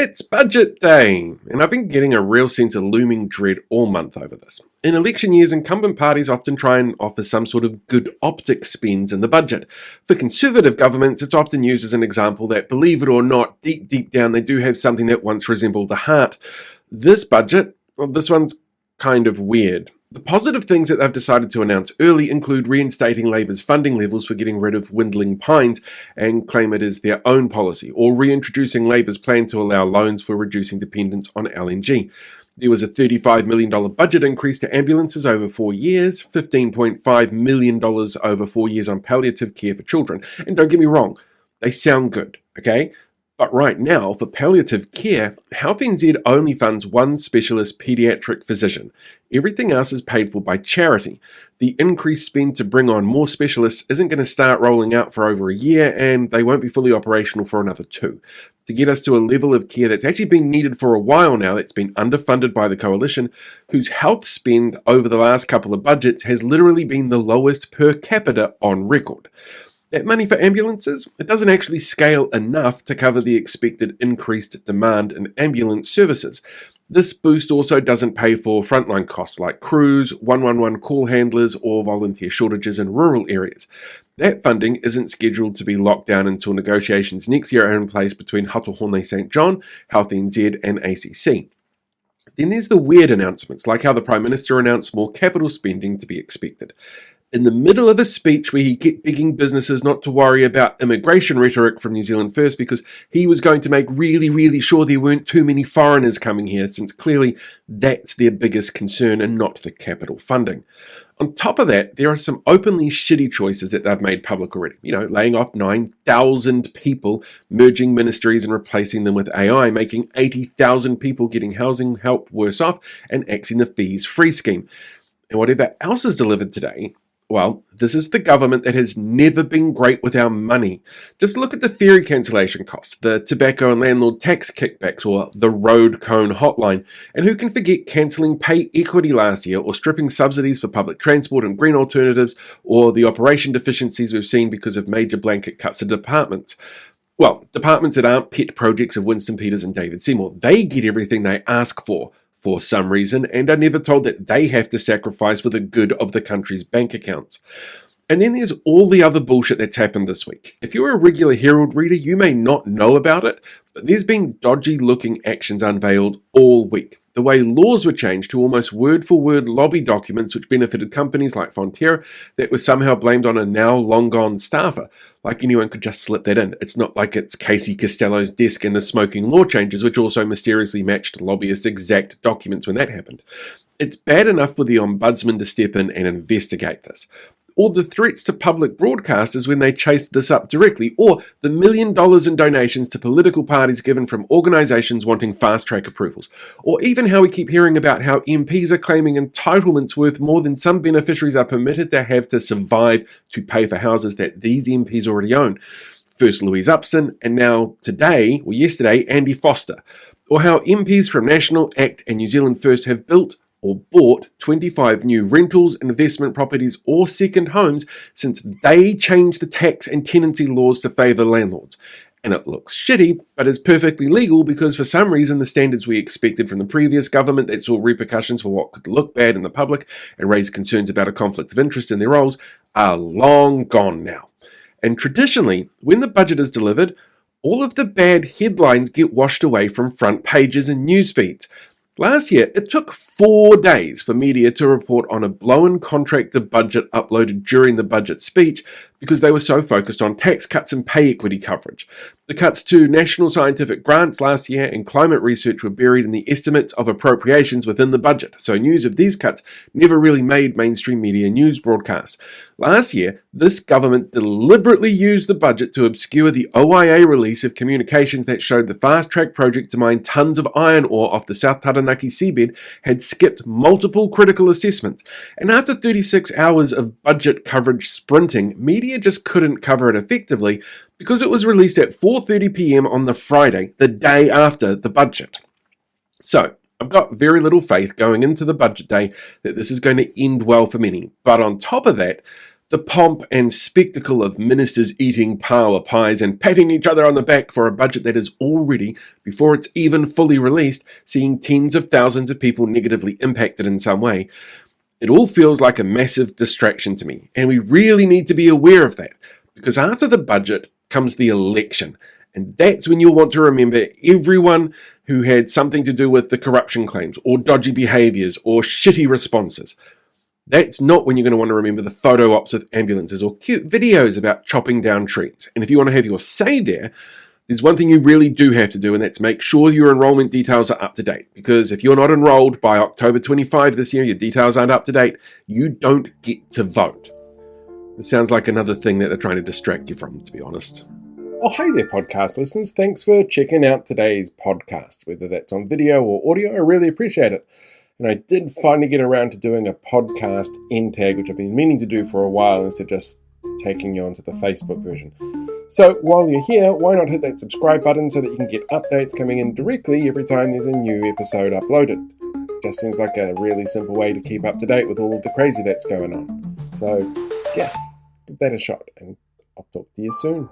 It's budget day, and I've been getting a real sense of looming dread all month over this. In election years, incumbent parties often try and offer some sort of good optics spends in the budget. For Conservative governments, it's often used as an example that, believe it or not, deep down they do have something that once resembled the heart. This budget, well, this one's kind of weird. The positive things that they've decided to announce early include reinstating Labour's funding levels for getting rid of dwindling pines and claim it is their own policy, or reintroducing Labour's plan to allow loans for reducing dependence on LNG. There was a $35 million budget increase to ambulances over 4 years, $15.5 million over 4 years on palliative care for children. And don't get me wrong, they sound good, okay? But right now, for palliative care, Health NZ only funds one specialist paediatric physician. Everything else is paid for by charity. The increased spend to bring on more specialists isn't going to start rolling out for over a year, and they won't be fully operational for another 2. To get us to a level of care that's actually been needed for a while now, that's been underfunded by the coalition, whose health spend over the last couple of budgets has literally been the lowest per capita on record. That money for ambulances, it doesn't actually scale enough to cover the expected increased demand in ambulance services. This boost also doesn't pay for frontline costs like crews, 111 call handlers, or volunteer shortages in rural areas. That funding isn't scheduled to be locked down until negotiations next year are in place between Hatohone St John, Health NZ, and ACC. Then there's the weird announcements, like how the Prime Minister announced more capital spending to be expected. In the middle of a speech where he kept begging businesses not to worry about immigration rhetoric from New Zealand First because he was going to make really sure there weren't too many foreigners coming here, since clearly that's their biggest concern and not the capital funding. On top of that, there are some openly shitty choices that they've made public already. Laying off 9,000 people, merging ministries and replacing them with AI, making 80,000 people getting housing help worse off, and axing the fees-free scheme. And whatever else is delivered today, well, this is the government that has never been great with our money. Just look at the ferry cancellation costs, the tobacco and landlord tax kickbacks, or the road cone hotline. And who can forget cancelling pay equity last year, or stripping subsidies for public transport and green alternatives, or the operation deficiencies we've seen because of major blanket cuts to departments. Well, departments that aren't pet projects of Winston Peters and David Seymour, they get everything they ask for some reason, and are never told that they have to sacrifice for the good of the country's bank accounts. And then there's all the other bullshit that's happened this week. If you're a regular Herald reader, you may not know about it, but there's been dodgy-looking actions unveiled all week. The way laws were changed to almost word-for-word lobby documents which benefited companies like Fonterra that were somehow blamed on a now long-gone staffer. Like anyone could just slip that in. It's not like it's Casey Costello's desk and the smoking law changes, which also mysteriously matched lobbyists' exact documents when that happened. It's bad enough for the Ombudsman to step in and investigate this. Or the threats to public broadcasters when they chased this up directly, or the $1 million in donations to political parties given from organisations wanting fast-track approvals, or even how we keep hearing about how MPs are claiming entitlements worth more than some beneficiaries are permitted to have to survive to pay for houses that these MPs already own. First Louise Upson, and now yesterday, Andy Foster. Or how MPs from National, ACT and New Zealand First have built or bought 25 new rentals, investment properties or second homes since they changed the tax and tenancy laws to favour landlords. And it looks shitty, but is perfectly legal because for some reason the standards we expected from the previous government that saw repercussions for what could look bad in the public and raise concerns about a conflict of interest in their roles are long gone now. And traditionally, when the budget is delivered, all of the bad headlines get washed away from front pages and news feeds. Last year, it took 4 days for media to report on a blown contractor budget uploaded during the budget speech because they were so focused on tax cuts and pay equity coverage. The cuts to national scientific grants last year and climate research were buried in the estimates of appropriations within the budget, so news of these cuts never really made mainstream media news broadcasts. Last year, this government deliberately used the budget to obscure the OIA release of communications that showed the fast-track project to mine tons of iron ore off the South Taranaki seabed had skipped multiple critical assessments. And after 36 hours of budget coverage sprinting, media just couldn't cover it effectively because it was released at 4:30 p.m. on the Friday, the day after the budget. So, I've got very little faith going into the budget day that this is going to end well for many. But on top of that, The pomp and spectacle of ministers eating power pies and patting each other on the back for a budget that is already, before it's even fully released, seeing tens of thousands of people negatively impacted in some way. It all feels like a massive distraction to me, and we really need to be aware of that, because after the budget comes the election, and that's when you'll want to remember everyone who had something to do with the corruption claims, or dodgy behaviours, or shitty responses. That's not when you're going to want to remember the photo ops with ambulances or cute videos about chopping down trees. And if you want to have your say there, there's one thing you really do have to do, and that's make sure your enrolment details are up to date. Because if you're not enrolled by October 25 this year, your details aren't up to date, you don't get to vote. It sounds like another thing that they're trying to distract you from, to be honest. Oh, hey there, podcast listeners. Thanks for checking out today's podcast, whether that's on video or audio. I really appreciate it. And I did finally get around to doing a podcast end tag, which I've been meaning to do for a while instead of just taking you onto the Facebook version. So while you're here, why not hit that subscribe button so that you can get updates coming in directly every time there's a new episode uploaded. Just seems like a really simple way to keep up to date with all of the crazy that's going on. So yeah, give that a shot and I'll talk to you soon.